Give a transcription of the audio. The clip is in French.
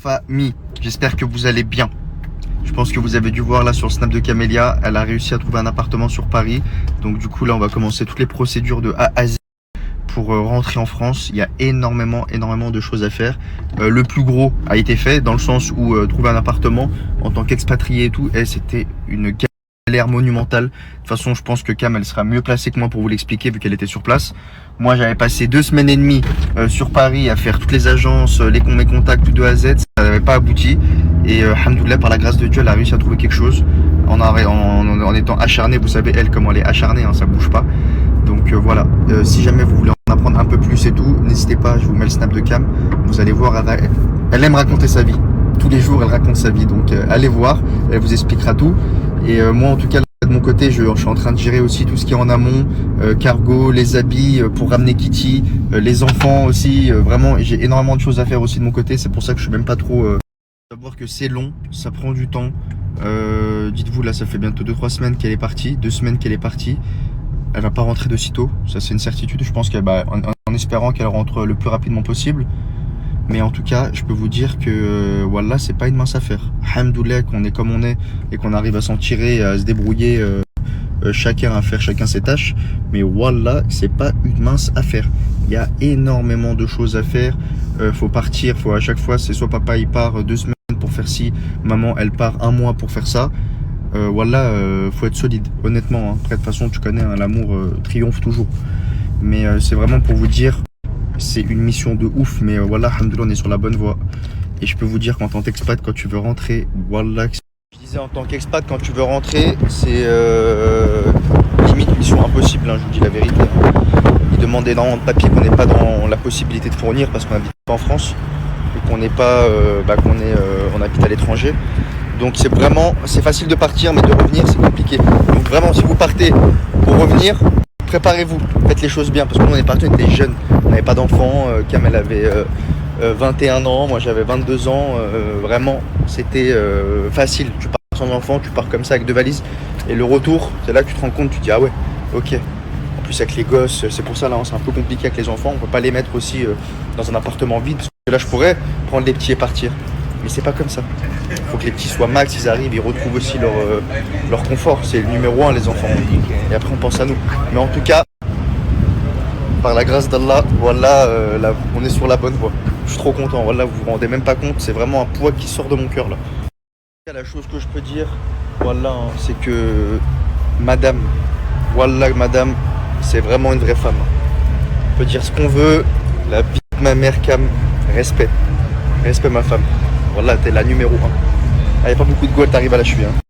Famille, j'espère que vous allez bien. Je pense que vous avez dû voir là sur le snap de Camélia, elle a réussi à trouver un appartement sur Paris. Donc du coup là on va commencer toutes les procédures de A à Z pour rentrer en France. Il y a énormément de choses à faire. Le plus gros a été fait dans le sens où trouver un appartement en tant qu'expatrié et tout, et c'était une galère monumentale. De toute façon je pense que Cam elle sera mieux placée que moi pour vous l'expliquer vu qu'elle était sur place. Moi j'avais passé 2 semaines et demie sur Paris à faire toutes les agences, mes contacts tout de A à Z, ça n'avait pas abouti. Et alhamdoulilah, par la grâce de Dieu, elle a réussi à trouver quelque chose en étant acharnée. Vous savez elle comment elle est acharnée, hein, ça bouge pas. Donc voilà, si jamais vous voulez en apprendre un peu plus et tout, n'hésitez pas, je vous mets le snap de Cam. Vous allez voir, elle aime raconter sa vie. Tous les jours elle raconte sa vie, donc allez voir, elle vous expliquera tout. Et moi en tout cas de mon côté je suis en train de gérer aussi tout ce qui est en amont, cargo, les habits pour ramener Kitty, les enfants aussi, vraiment j'ai énormément de choses à faire aussi de mon côté. C'est pour ça que je suis même pas trop savoir que c'est long, ça prend du temps. Dites-vous là ça fait bientôt 2-3 semaines qu'elle est partie, 2 semaines qu'elle est partie. Elle va pas rentrer de sitôt, ça c'est une certitude. Je pense qu'elle en espérant qu'elle rentre le plus rapidement possible. Mais en tout cas, je peux vous dire que voilà, c'est pas une mince affaire. Alhamdoulilah qu'on est comme on est et qu'on arrive à s'en tirer, à se débrouiller, chacun à faire chacun ses tâches. Mais voilà, c'est pas une mince affaire. Il y a énormément de choses à faire. Faut partir, faut à chaque fois, c'est soit papa il part 2 semaines pour faire ci, maman elle part 1 mois pour faire ça. Voilà, faut être solide, honnêtement. Hein. Après, de toute façon, tu connais, hein, l'amour triomphe toujours. Mais c'est vraiment pour vous dire. C'est une mission de ouf, mais voilà, alhamdoulilah, on est sur la bonne voie. Et je peux vous dire qu'en tant qu'expat, quand tu veux rentrer, voilà. Je disais en tant qu'expat, quand tu veux rentrer, c'est limite mission impossible, hein, je vous dis la vérité. Ils demandent énormément de papiers qu'on n'est pas dans la possibilité de fournir parce qu'on n'habite pas en France et qu'on n'est pas, on habite à l'étranger. Donc c'est facile de partir, mais de revenir, c'est compliqué. Donc vraiment, si vous partez pour revenir, préparez-vous, faites les choses bien, parce que nous on est partis, on était jeunes, on n'avait pas d'enfants, Cam elle avait 21 ans, moi j'avais 22 ans, vraiment c'était facile, tu pars sans enfant, tu pars comme ça avec 2 valises, et le retour, c'est là que tu te rends compte, tu te dis ah ouais, ok, en plus avec les gosses, c'est pour ça là, c'est un peu compliqué avec les enfants, on peut pas les mettre aussi dans un appartement vide, parce que là je pourrais prendre les petits et partir, mais c'est pas comme ça. Il faut que les petits soient max, ils arrivent, ils retrouvent aussi leur confort. C'est le numéro 1 les enfants. Et après on pense à nous. Mais en tout cas, par la grâce d'Allah, voilà, on est sur la bonne voie. Je suis trop content, voilà, vous vous rendez même pas compte, c'est vraiment un poids qui sort de mon cœur là. La chose que je peux dire, voilà, hein, c'est que madame, voilà madame, c'est vraiment une vraie femme. On peut dire ce qu'on veut, la vie de ma mère Cam, respect ma femme. Voilà, t'es la numéro 1. Il n'y a pas beaucoup de goal, t'arrives à la cheville. Hein.